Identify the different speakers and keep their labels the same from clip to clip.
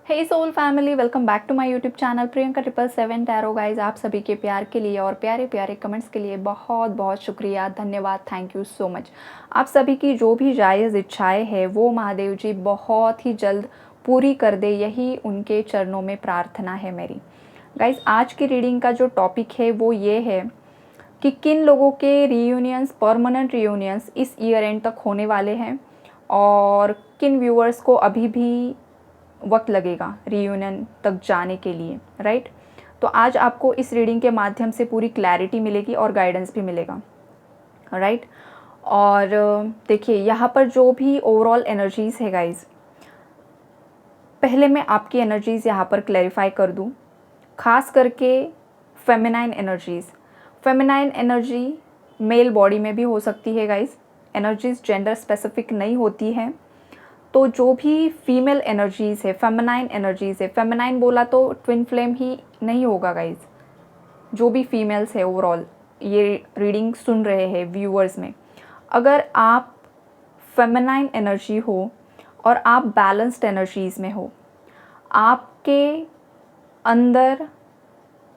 Speaker 1: Hey soul family, welcome back to my YouTube channel Priyanka 777 tarot. Guys, आप सभी के प्यार के लिए और प्यारे प्यारे कमेंट्स के लिए बहुत बहुत शुक्रिया, धन्यवाद, थैंक यू सो मच। आप सभी की जो भी जायज़ इच्छाएं हैं वो महादेव जी बहुत ही जल्द पूरी कर दे, यही उनके चरणों में प्रार्थना है मेरी। गाइज, आज की रीडिंग का जो टॉपिक है वो ये है कि किन लोगों के रीयूनियंस, परमानेंट रीयूनियंस इस ईयर एंड तक होने वाले हैं और किन व्यूअर्स को अभी भी वक्त लगेगा रीयूनियन तक जाने के लिए, राइट। तो आज आपको इस रीडिंग के माध्यम से पूरी क्लैरिटी मिलेगी और गाइडेंस भी मिलेगा, राइट। और देखिए, यहाँ पर जो भी ओवरऑल एनर्जीज़ है गाइज, पहले मैं आपकी एनर्जीज़ यहाँ पर क्लैरिफाई कर दूँ। खास करके feminine energies, feminine energy male body में भी हो सकती है गाइज। एनर्जीज़ जेंडर स्पेसिफिक नहीं होती हैं। तो जो भी फीमेल एनर्जीज़ है, फेमिनाइन एनर्जीज़ है, फेमिनाइन बोला तो ट्विन फ्लेम ही नहीं होगा गाइज। जो भी फीमेल्स है ओवरऑल ये रीडिंग सुन रहे हैं व्यूअर्स में, अगर आप फेमिनाइन एनर्जी हो और आप बैलेंस्ड एनर्जीज़ में हो, आपके अंदर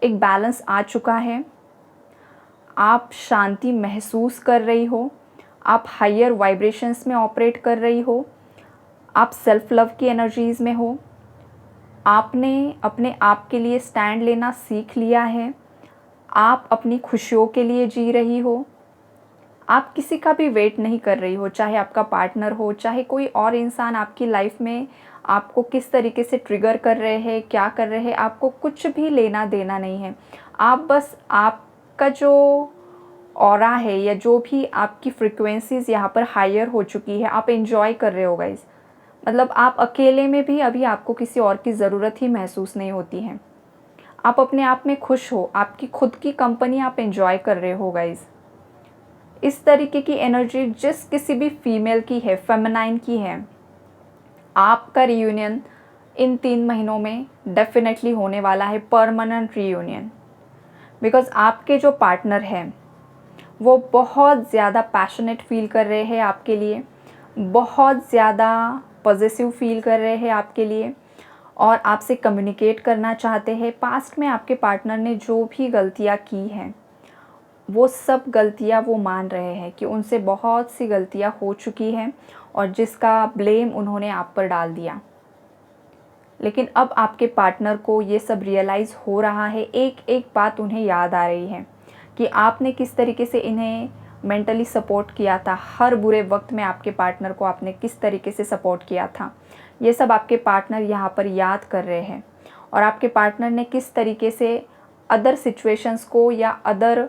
Speaker 1: एक बैलेंस आ चुका है, आप शांति महसूस कर रही हो, आप हायर वाइब्रेशंस में ऑपरेट कर रही हो, आप सेल्फ लव की एनर्जीज़ में हो, आपने अपने आप के लिए स्टैंड लेना सीख लिया है, आप अपनी खुशियों के लिए जी रही हो, आप किसी का भी वेट नहीं कर रही हो, चाहे आपका पार्टनर हो, चाहे कोई और इंसान आपकी लाइफ में आपको किस तरीके से ट्रिगर कर रहे हैं, क्या कर रहे हैं, आपको कुछ भी लेना देना नहीं है। आप बस आपका जो ऑरा है या जो भी आपकी फ्रिक्वेंसीज़ यहाँ पर हायर हो चुकी है, आप एंजॉय कर रहे हो गाइस। मतलब आप अकेले में भी अभी आपको किसी और की ज़रूरत ही महसूस नहीं होती है। आप अपने आप में खुश हो, आपकी खुद की कंपनी आप एंजॉय कर रहे हो गाइस। इस तरीके की एनर्जी जिस किसी भी फीमेल की है, फेमिनाइन की है, आपका रियूनियन इन 3 महीनों में डेफिनेटली होने वाला है, परमानेंट रियूनियन। बिकॉज आपके जो पार्टनर हैं वो बहुत ज़्यादा पैशनेट फील कर रहे हैं आपके लिए, बहुत ज़्यादा पॉजिटिव फील कर रहे हैं आपके लिए और आपसे कम्युनिकेट करना चाहते हैं। पास्ट में आपके पार्टनर ने जो भी गलतियाँ की हैं वो सब गलतियाँ वो मान रहे हैं कि उनसे बहुत सी गलतियाँ हो चुकी हैं और जिसका ब्लेम उन्होंने आप पर डाल दिया। लेकिन अब आपके पार्टनर को ये सब रियलाइज़ हो रहा है, एक एक बात उन्हें याद आ रही है कि आपने किस तरीके से इन्हें मेंटली सपोर्ट किया था, हर बुरे वक्त में आपके पार्टनर को आपने किस तरीके से सपोर्ट किया था। ये सब आपके पार्टनर यहाँ पर याद कर रहे हैं और आपके पार्टनर ने किस तरीके से अदर सिचुएशंस को या अदर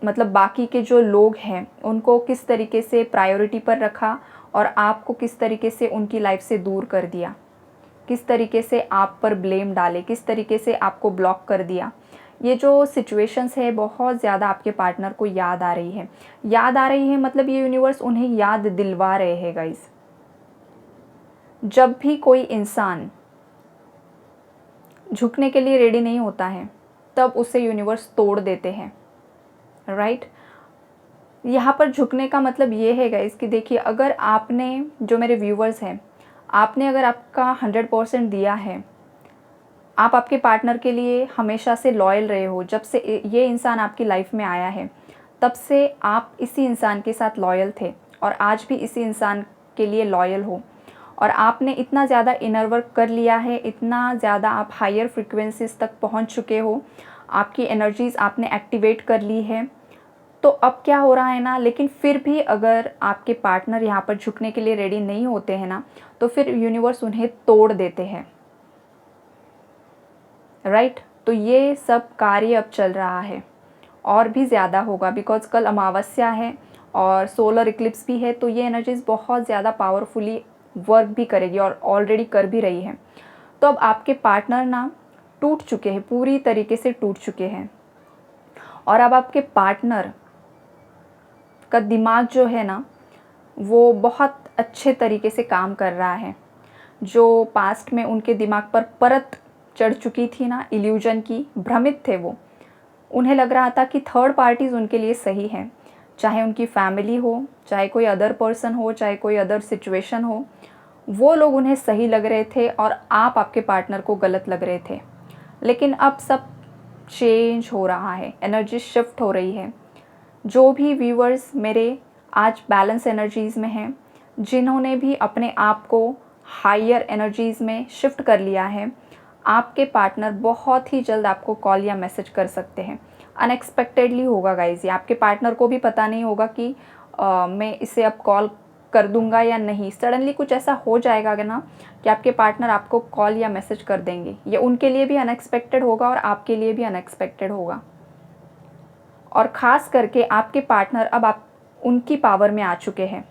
Speaker 1: मतलब बाकी के जो लोग हैं उनको किस तरीके से प्रायोरिटी पर रखा और आपको किस तरीके से उनकी लाइफ से दूर कर दिया, किस तरीके से आप पर ब्लेम डाले, किस तरीके से आपको ब्लॉक कर दिया। ये जो सिचुएशंस है बहुत ज़्यादा आपके पार्टनर को याद आ रही है। याद आ रही है मतलब ये यूनिवर्स उन्हें याद दिलवा रहे हैं गाइस। जब भी कोई इंसान झुकने के लिए रेडी नहीं होता है तब उसे यूनिवर्स तोड़ देते हैं, राइट। यहाँ पर झुकने का मतलब ये है गाइस कि देखिए, अगर आपने, जो मेरे व्यूवर्स हैं, आपने अगर आपका 100% दिया है, आप आपके पार्टनर के लिए हमेशा से लॉयल रहे हो, जब से ये इंसान आपकी लाइफ में आया है तब से आप इसी इंसान के साथ लॉयल थे और आज भी इसी इंसान के लिए लॉयल हो और आपने इतना ज़्यादा इनर वर्क कर लिया है, इतना ज़्यादा आप हायर फ्रिक्वेंसीज तक पहुंच चुके हो, आपकी एनर्जीज़ आपने एक्टिवेट कर ली है। तो अब क्या हो रहा है ना, लेकिन फिर भी अगर आपके पार्टनर यहाँ पर झुकने के लिए रेडी नहीं होते हैं ना, तो फिर यूनिवर्स उन्हें तोड़ देते हैं, राइट। तो ये सब कार्य अब चल रहा है और भी ज़्यादा होगा बिकॉज कल अमावस्या है और सोलर इक्लिप्स भी है। तो ये एनर्जीज़ बहुत ज़्यादा पावरफुली वर्क भी करेगी और ऑलरेडी कर भी रही है। तो अब आपके पार्टनर ना टूट चुके हैं, पूरी तरीके से टूट चुके हैं और अब आपके पार्टनर का दिमाग जो है ना वो बहुत अच्छे तरीके से काम कर रहा है। जो पास्ट में उनके दिमाग पर परत चढ़ चुकी थी ना इल्यूजन की, भ्रमित थे वो, उन्हें लग रहा था कि थर्ड पार्टीज़ उनके लिए सही हैं, चाहे उनकी फैमिली हो, चाहे कोई अदर पर्सन हो, चाहे कोई अदर सिचुएशन हो, वो लोग उन्हें सही लग रहे थे और आप आपके पार्टनर को गलत लग रहे थे। लेकिन अब सब चेंज हो रहा है, एनर्जी शिफ्ट हो रही है। जो भी व्यूअर्स मेरे आज बैलेंस एनर्जीज़ में हैं, जिन्होंने भी अपने आप को हायर एनर्जीज़ में शिफ्ट कर लिया है, आपके पार्टनर बहुत ही जल्द आपको कॉल या मैसेज कर सकते हैं। अनएक्सपेक्टेडली होगा गाइज़, ये आपके पार्टनर को भी पता नहीं होगा कि मैं इसे अब कॉल कर दूंगा या नहीं। सडनली कुछ ऐसा हो जाएगा ना कि आपके पार्टनर आपको कॉल या मैसेज कर देंगे। ये उनके लिए भी अनएक्सपेक्टेड होगा और आपके लिए भी अनएक्सपेक्टेड होगा। और ख़ास करके आपके पार्टनर अब आप उनकी पावर में आ चुके हैं,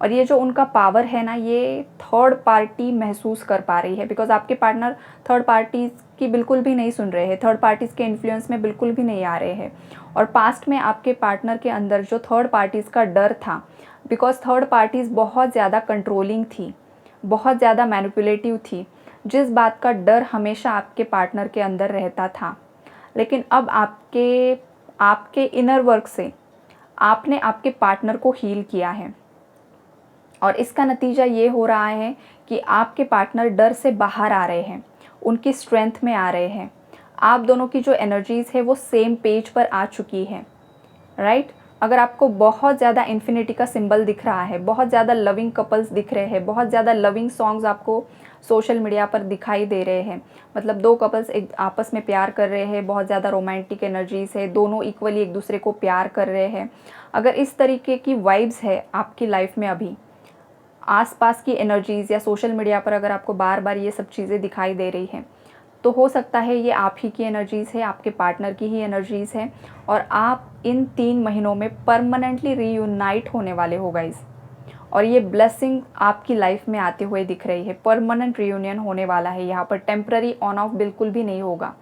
Speaker 1: और ये जो उनका पावर है ना, ये थर्ड पार्टी महसूस कर पा रही है। बिकॉज आपके पार्टनर थर्ड पार्टीज़ की बिल्कुल भी नहीं सुन रहे हैं, थर्ड पार्टीज़ के इन्फ्लुएंस में बिल्कुल भी नहीं आ रहे हैं। और पास्ट में आपके पार्टनर के अंदर जो थर्ड पार्टीज़ का डर था, बिकॉज थर्ड पार्टीज़ बहुत ज़्यादा कंट्रोलिंग थी, बहुत ज़्यादा मैनिपुलेटिव थी, जिस बात का डर हमेशा आपके पार्टनर के अंदर रहता था। लेकिन अब आपके इनर वर्क से आपने आपके पार्टनर को हील किया है, और इसका नतीजा ये हो रहा है कि आपके पार्टनर डर से बाहर आ रहे हैं, उनकी स्ट्रेंथ में आ रहे हैं। आप दोनों की जो एनर्जीज़ है वो सेम पेज पर आ चुकी है, राइट। अगर आपको बहुत ज़्यादा इन्फिनिटी का सिंबल दिख रहा है, बहुत ज़्यादा लविंग कपल्स दिख रहे हैं, बहुत ज़्यादा लविंग सॉन्ग्स आपको सोशल मीडिया पर दिखाई दे रहे हैं, मतलब दो कपल्स एक आपस में प्यार कर रहे हैं, बहुत ज़्यादा रोमांटिक एनर्जीज़ है, दोनों इक्वली एक दूसरे को प्यार कर रहे हैं, अगर इस तरीके की वाइब्स है आपकी लाइफ में अभी, आसपास की एनर्जीज़ या सोशल मीडिया पर अगर आपको बार बार ये सब चीज़ें दिखाई दे रही हैं, तो हो सकता है ये आप ही की एनर्जीज़ है, आपके पार्टनर की ही एनर्जीज़ है, और आप इन 3 महीनों में परमानेंटली रीयूनाइट होने वाले हो गाइस। और ये ब्लेसिंग आपकी लाइफ में आते हुए दिख रही है, परमानेंट रियूनियन होने वाला है। यहाँ पर टेम्पररी ऑन ऑफ बिल्कुल भी नहीं होगा।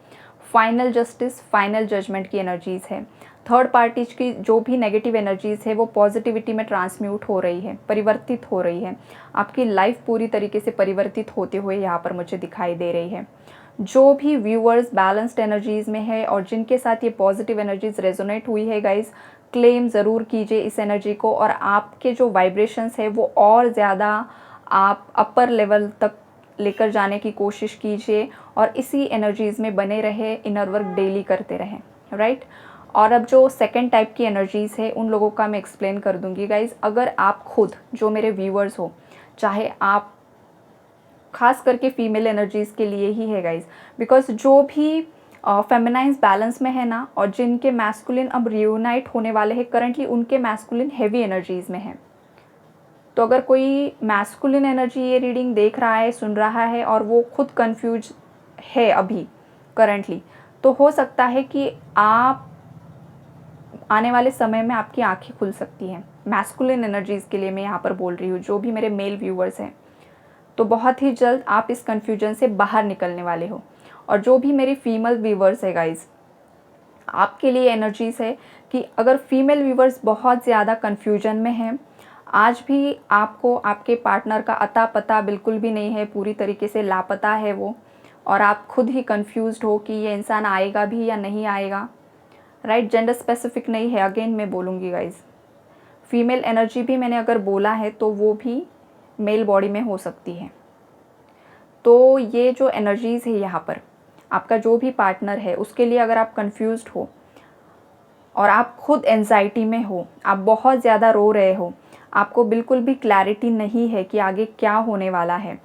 Speaker 1: फाइनल जस्टिस, फाइनल जजमेंट की एनर्जीज़ है। थर्ड पार्टीज की जो भी नेगेटिव एनर्जीज़ है वो पॉजिटिविटी में ट्रांसम्यूट हो रही है, परिवर्तित हो रही है। आपकी लाइफ पूरी तरीके से परिवर्तित होते हुए यहाँ पर मुझे दिखाई दे रही है। जो भी व्यूअर्स बैलेंस्ड एनर्जीज़ में है और जिनके साथ ये पॉजिटिव एनर्जीज रेजोनेट हुई है गाइज, क्लेम ज़रूर कीजिए इस एनर्जी को, और आपके जो वाइब्रेशंस है वो और ज़्यादा आप अपर लेवल तक लेकर जाने की कोशिश कीजिए, और इसी एनर्जीज़ में बने रहे, इनर वर्क डेली करते रहें, राइट। और अब जो सेकंड टाइप की एनर्जीज़ है उन लोगों का मैं एक्सप्लेन कर दूंगी गाइज। अगर आप खुद, जो मेरे व्यूअर्स हो, चाहे आप, खास करके फीमेल एनर्जीज़ के लिए ही है गाइज, बिकॉज जो भी फेमिनाइन्स बैलेंस में है ना, और जिनके मैस्कुलिन अब रियूनाइट होने वाले हैं, करंटली उनके मैस्कुलिन हैवी एनर्जीज़ में है। तो अगर कोई मैस्कुलिन एनर्जी ये रीडिंग देख रहा है, सुन रहा है, और वो खुद कंफ्यूज है अभी करंटली, तो हो सकता है कि आप आने वाले समय में आपकी आंखें खुल सकती हैं। मैस्कुलिन एनर्जीज़ के लिए मैं यहाँ पर बोल रही हूँ, जो भी मेरे मेल व्यूअर्स हैं, तो बहुत ही जल्द आप इस कन्फ्यूजन से बाहर निकलने वाले हो। और जो भी मेरी फीमेल व्यूअर्स है गाइज, आपके लिए एनर्जीज़ है कि अगर फीमेल व्यूअर्स बहुत ज़्यादा कन्फ्यूजन में हैं, आज भी आपको आपके पार्टनर का अता पता बिल्कुल भी नहीं है, पूरी तरीके से लापता है वो, और आप खुद ही कन्फ्यूज्ड हो कि ये इंसान आएगा भी या नहीं आएगा, राइट। जेंडर स्पेसिफिक नहीं है, अगेन मैं बोलूँगी गाइज, फीमेल एनर्जी भी मैंने अगर बोला है तो वो भी मेल बॉडी में हो सकती है। तो ये जो एनर्जीज़ है यहाँ पर, आपका जो भी पार्टनर है उसके लिए अगर आप कंफ्यूज्ड हो और आप खुद एंजाइटी में हो, आप बहुत ज़्यादा रो रहे हो, आपको बिल्कुल भी क्लैरिटी नहीं है कि आगे क्या होने वाला है,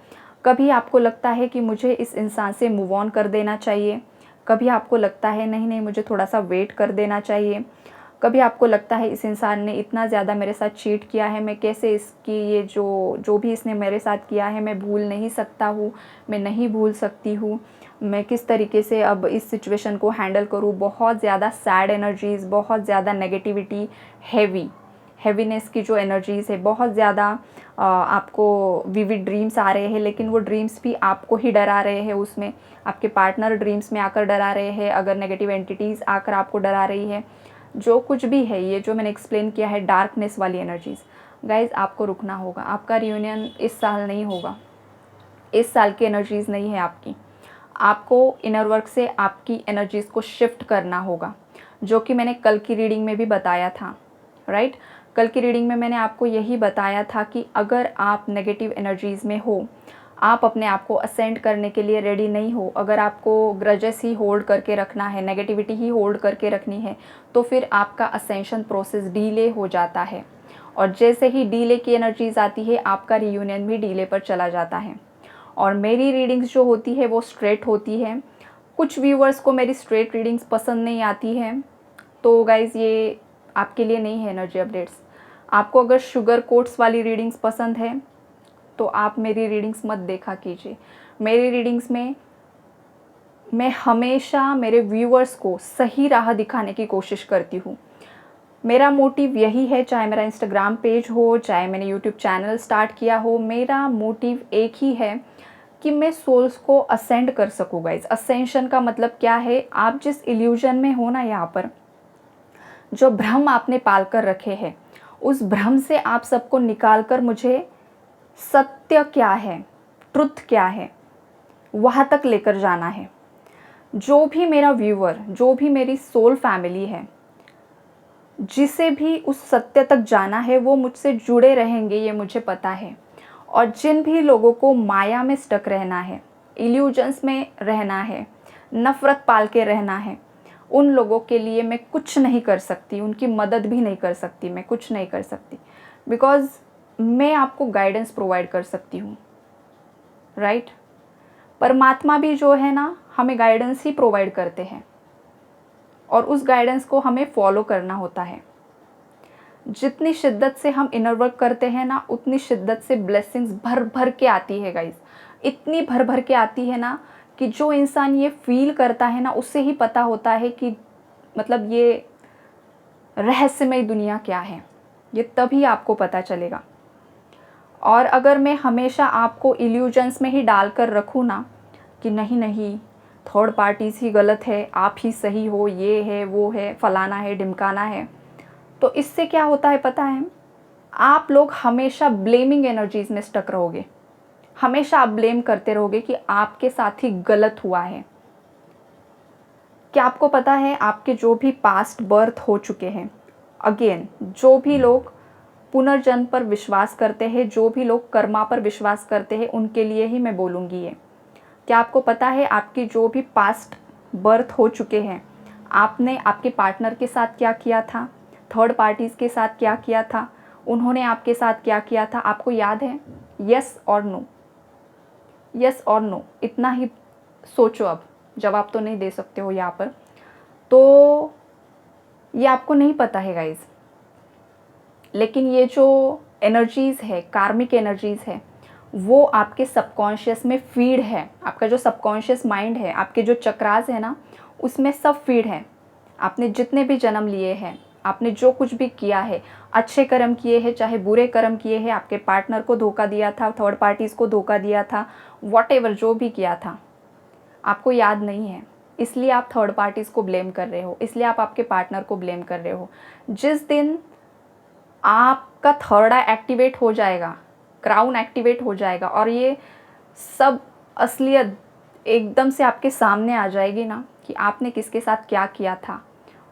Speaker 1: कभी आपको लगता है कि मुझे इस इंसान से मूव ऑन कर देना चाहिए, कभी आपको लगता है नहीं नहीं मुझे थोड़ा सा वेट कर देना चाहिए, कभी आपको लगता है इस इंसान ने इतना ज़्यादा मेरे साथ चीट किया है, मैं कैसे इसकी ये जो भी इसने मेरे साथ किया है मैं भूल नहीं सकता हूँ, मैं नहीं भूल सकती हूँ, मैं किस तरीके से अब इस सिचुएशन को हैंडल करूँ। बहुत ज़्यादा सैड एनर्जीज़, बहुत ज़्यादा नेगेटिविटी, हैवीनेस की जो एनर्जीज़ है, बहुत ज़्यादा आपको विविड ड्रीम्स आ रहे हैं, लेकिन वो ड्रीम्स भी आपको ही डरा रहे हैं, उसमें आपके पार्टनर ड्रीम्स में आकर डरा रहे हैं, अगर नेगेटिव एंटिटीज़ आकर आपको डरा रही है, जो कुछ भी है, ये जो मैंने एक्सप्लेन किया है डार्कनेस वाली एनर्जीज़, गाइज आपको रुकना होगा। आपका रियूनियन इस साल नहीं होगा, इस साल की एनर्जीज़ नहीं है आपकी। आपको इनर वर्क से आपकी एनर्जीज़ को शिफ्ट करना होगा, जो कि मैंने कल की रीडिंग में भी बताया था, राइट। कल की रीडिंग में मैंने आपको यही बताया था कि अगर आप नेगेटिव एनर्जीज़ में हो, आप अपने आप को असेंड करने के लिए रेडी नहीं हो, अगर आपको ग्रजेस ही होल्ड करके रखना है, नेगेटिविटी ही होल्ड करके रखनी है, तो फिर आपका असेंशन प्रोसेस डीले हो जाता है। और जैसे ही डीले की एनर्जीज़ आती है, आपका रियूनियन भी डीले पर चला जाता है। और मेरी रीडिंग्स जो होती है वो स्ट्रेट होती है। कुछ व्यूअर्स को मेरी स्ट्रेट रीडिंग्स पसंद नहीं आती हैं, तो गाइज़ ये आपके लिए नहीं है एनर्जी अपडेट्स। आपको अगर शुगर कोट्स वाली रीडिंग्स पसंद है तो आप मेरी रीडिंग्स मत देखा कीजिए। मेरी रीडिंग्स में मैं हमेशा मेरे व्यूअर्स को सही राह दिखाने की कोशिश करती हूँ। मेरा मोटिव यही है, चाहे मेरा इंस्टाग्राम पेज हो, चाहे मैंने यूट्यूब चैनल स्टार्ट किया हो, मेरा मोटिव एक ही है कि मैं सोल्स को असेंड कर सकूँ गाइस। असेंशन का मतलब क्या है, आप जिस इल्यूजन में हो ना, यहाँ पर जो भ्रम आपने पाल कर रखे हैं, उस भ्रम से आप सबको निकाल कर मुझे सत्य क्या है, ट्रुथ क्या है, वहाँ तक लेकर जाना है। जो भी मेरा व्यूअर, जो भी मेरी सोल फैमिली है, जिसे भी उस सत्य तक जाना है, वो मुझसे जुड़े रहेंगे, ये मुझे पता है। और जिन भी लोगों को माया में स्टक रहना है, इल्यूजन्स में रहना है, नफ़रत पाल के रहना है, उन लोगों के लिए मैं कुछ नहीं कर सकती, उनकी मदद भी नहीं कर सकती, मैं कुछ नहीं कर सकती। बिकॉज़ मैं आपको गाइडेंस प्रोवाइड कर सकती हूँ, राइट। परमात्मा भी जो है ना, हमें गाइडेंस ही प्रोवाइड करते हैं और उस गाइडेंस को हमें फॉलो करना होता है। जितनी शिद्दत से हम इनर वर्क करते हैं ना, उतनी शिद्दत से ब्लेसिंग्स भर भर के आती है गाइस। इतनी भर भर के आती है ना कि जो इंसान ये फील करता है ना, उससे ही पता होता है कि मतलब ये रहस्यमय दुनिया क्या है, ये तभी आपको पता चलेगा। और अगर मैं हमेशा आपको इल्यूजन्स में ही डाल कर रखूँ ना कि नहीं नहीं, थर्ड पार्टीज़ ही गलत है, आप ही सही हो, ये है वो है, फलाना है ढिमकाना है, तो इससे क्या होता है पता है, आप लोग हमेशा ब्लेमिंग एनर्जीज में स्टक रहोगे। हमेशा आप ब्लेम करते रहोगे कि आपके साथ ही गलत हुआ है। क्या आपको पता है, आपके जो भी पास्ट बर्थ हो चुके हैं, अगेन जो भी लोग पुनर्जन्म पर विश्वास करते हैं, जो भी लोग कर्मा पर विश्वास करते हैं, उनके लिए ही मैं बोलूँगी ये। क्या आपको पता है, आपकी जो भी पास्ट बर्थ हो चुके हैं, आपने आपके पार्टनर के साथ क्या किया था, थर्ड पार्टीज़ के साथ क्या किया था, उन्होंने आपके साथ क्या किया था, आपको याद है? यस और नो, यस और नो, इतना ही सोचो। अब जवाब तो नहीं दे सकते हो यहाँ पर, तो ये आपको नहीं पता है गाइज। लेकिन ये जो एनर्जीज़ है, कार्मिक एनर्जीज़ है, वो आपके सबकॉन्शियस में फीड है। आपका जो सबकॉन्शियस माइंड है, आपके जो चक्रास है ना, उसमें सब फीड है। आपने जितने भी जन्म लिए हैं, आपने जो कुछ भी किया है, अच्छे कर्म किए हैं चाहे बुरे कर्म किए हैं, आपके पार्टनर को धोखा दिया था, थर्ड पार्टीज़ को धोखा दिया था, व्हाटएवर जो भी किया था, आपको याद नहीं है, इसलिए आप थर्ड पार्टीज़ को ब्लेम कर रहे हो, इसलिए आप आपके पार्टनर को ब्लेम कर रहे हो। जिस दिन आपका थर्ड आई एक्टिवेट हो जाएगा, क्राउन एक्टिवेट हो जाएगा और ये सब असलियत एकदम से आपके सामने आ जाएगी ना कि आपने किसके साथ क्या किया था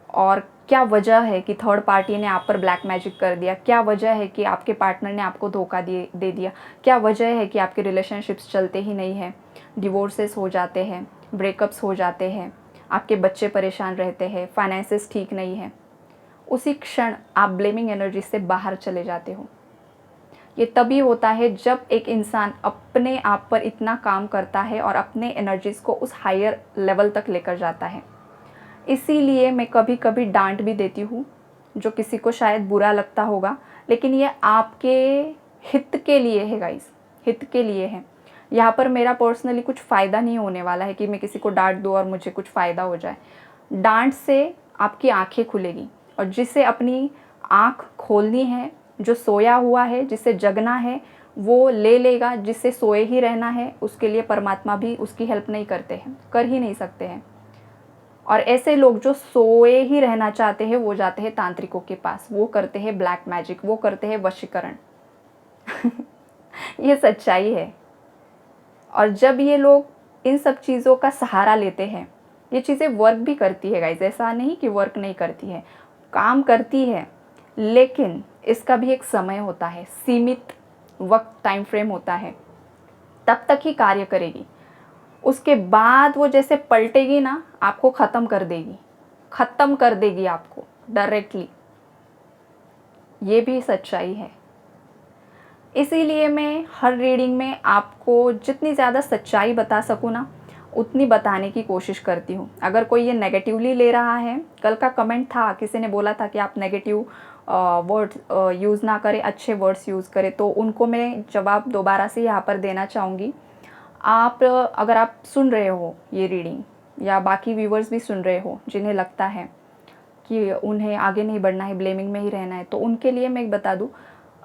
Speaker 1: और क्या वजह है कि थर्ड पार्टी ने आप पर ब्लैक मैजिक कर दिया, क्या वजह है कि आपके पार्टनर ने आपको धोखा दे दिया, क्या वजह है कि आपके रिलेशनशिप्स चलते ही नहीं हैं, डिवोर्सेस हो जाते हैं, ब्रेकअप्स हो जाते हैं, आपके बच्चे परेशान रहते हैं, फाइनेंसेस ठीक नहीं है। उसी क्षण आप ब्लेमिंग एनर्जी से बाहर चले जाते हो। ये तभी होता है जब एक इंसान अपने आप पर इतना काम करता है और अपने एनर्जीज़ को उस हायर लेवल तक लेकर जाता है। इसीलिए मैं कभी कभी डांट भी देती हूँ, जो किसी को शायद बुरा लगता होगा, लेकिन ये आपके हित के लिए है गाइस, हित के लिए है। यहाँ पर मेरा पर्सनली कुछ फ़ायदा नहीं होने वाला है कि मैं किसी को डांट दूँ और मुझे कुछ फ़ायदा हो जाए। डांट से आपकी आंखें खुलेगी और जिसे अपनी आँख खोलनी है, जो सोया हुआ है, जिसे जगना है, वो ले लेगा। जिसे सोए ही रहना है, उसके लिए परमात्मा भी उसकी हेल्प नहीं करते हैं, कर ही नहीं सकते हैं। और ऐसे लोग जो सोए ही रहना चाहते हैं, वो जाते हैं तांत्रिकों के पास, वो करते हैं ब्लैक मैजिक, वो करते हैं वशीकरण। ये सच्चाई है। और जब ये लोग इन सब चीज़ों का सहारा लेते हैं, ये चीज़ें वर्क भी करती है गाइस, ऐसा नहीं कि वर्क नहीं करती है, काम करती है, लेकिन इसका भी एक समय होता है, सीमित वक्त टाइम फ्रेम होता है, तब तक ही कार्य करेगी। उसके बाद वो जैसे पलटेगी ना, आपको ख़त्म कर देगी, ख़त्म कर देगी आपको डायरेक्टली। ये भी सच्चाई है। इसीलिए मैं हर रीडिंग में आपको जितनी ज़्यादा सच्चाई बता सकूँ ना, उतनी बताने की कोशिश करती हूँ। अगर कोई ये नेगेटिवली ले रहा है, कल का कमेंट था, किसी ने बोला था कि आप नेगेटिव वर्ड्स यूज़ ना करें, अच्छे वर्ड्स यूज़ करें, तो उनको मैं जवाब दोबारा से यहाँ पर देना चाहूँगी। आप अगर आप सुन रहे हो ये रीडिंग, या बाकी व्यूवर्स भी सुन रहे हो जिन्हें लगता है कि उन्हें आगे नहीं बढ़ना है, ब्लेमिंग में ही रहना है, तो उनके लिए मैं एक बता दूँ,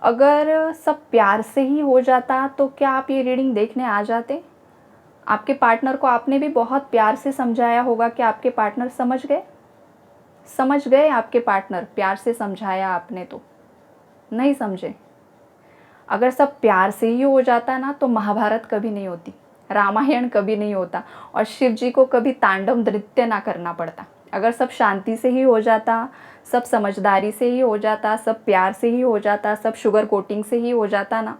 Speaker 1: अगर सब प्यार से ही हो जाता तो क्या आप ये रीडिंग देखने आ जाते? आपके पार्टनर को आपने भी बहुत प्यार से समझाया होगा कि आपके पार्टनर समझ गए? समझ गए आपके पार्टनर? प्यार से समझाया आपने तो नहीं समझे। अगर सब प्यार से ही हो जाता ना, तो महाभारत कभी नहीं होती, रामायण कभी नहीं होता, और शिव जी को कभी तांडव नृत्य ना करना पड़ता। अगर सब शांति से ही हो जाता, सब समझदारी से ही हो जाता, सब प्यार से ही हो जाता, सब शुगर कोटिंग से ही हो जाता ना,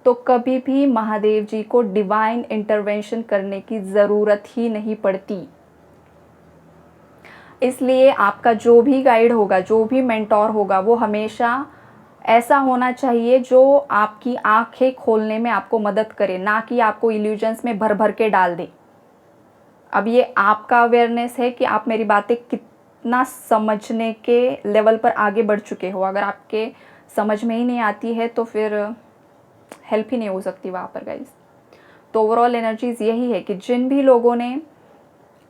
Speaker 1: तो कभी भी महादेव जी को डिवाइन इंटरवेंशन करने की ज़रूरत ही नहीं पड़ती। इसलिए आपका जो भी गाइड होगा, जो भी मेंटोर होगा, वो हमेशा ऐसा होना चाहिए जो आपकी आंखें खोलने में आपको मदद करे, ना कि आपको इल्यूजन्स में भर भर के डाल दे। अब ये आपका अवेयरनेस है कि आप मेरी बातें कितना समझने के लेवल पर आगे बढ़ चुके हो। अगर आपके समझ में ही नहीं आती है तो फिर हेल्प ही नहीं हो सकती वहाँ पर गाइज। तो ओवरऑल एनर्जीज़ यही है कि जिन भी लोगों ने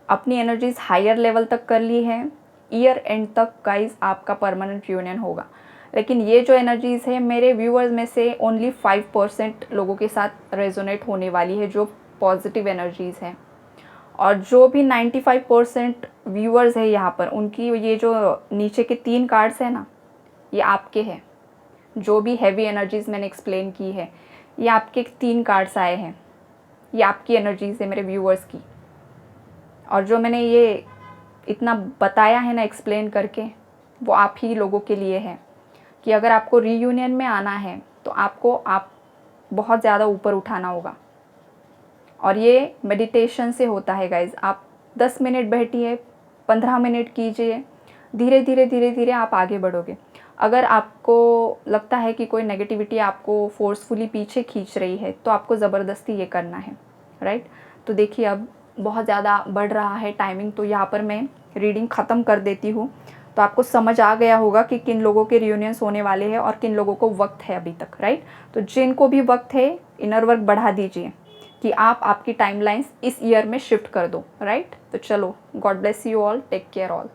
Speaker 1: अपनी एनर्जीज़ हायर लेवल तक कर ली है, ईयर एंड तक गाइज आपका परमानेंट यूनियन होगा। लेकिन ये जो एनर्जीज़ है, मेरे व्यूअर्स में से ओनली 5% लोगों के साथ रेजोनेट होने वाली है, जो पॉजिटिव एनर्जीज़ हैं। और जो भी 95% व्यूअर्स है यहाँ पर, उनकी ये जो नीचे के 3 कार्ड्स हैं ना, ये आपके हैं। जो भी हैवी एनर्जीज़ मैंने एक्सप्लेन की है, ये आपके 3 कार्ड्स आए हैं, ये आपकी एनर्जीज़ है मेरे व्यूअर्स की। और जो मैंने ये इतना बताया है ना एक्सप्लेन करके, वो आप ही लोगों के लिए है कि अगर आपको रीयूनियन में आना है तो आपको आप बहुत ज़्यादा ऊपर उठाना होगा। और ये मेडिटेशन से होता है गाइज। आप 10 मिनट बैठिए, 15 मिनट कीजिए, धीरे धीरे धीरे धीरे आप आगे बढ़ोगे। अगर आपको लगता है कि कोई नेगेटिविटी आपको फोर्सफुली पीछे खींच रही है, तो आपको ज़बरदस्ती ये करना है, राइट। तो देखिए अब बहुत ज़्यादा बढ़ रहा है टाइमिंग, तो यहाँ पर मैं रीडिंग ख़त्म कर देती हूँ। तो आपको समझ आ गया होगा कि किन लोगों के रियूनियंस होने वाले हैं और किन लोगों को वक्त है अभी तक, राइट। तो जिनको भी वक्त है, इनर वर्क बढ़ा दीजिए कि आप आपकी टाइमलाइंस इस ईयर में शिफ्ट कर दो, राइट। तो चलो, God bless you all, take care all.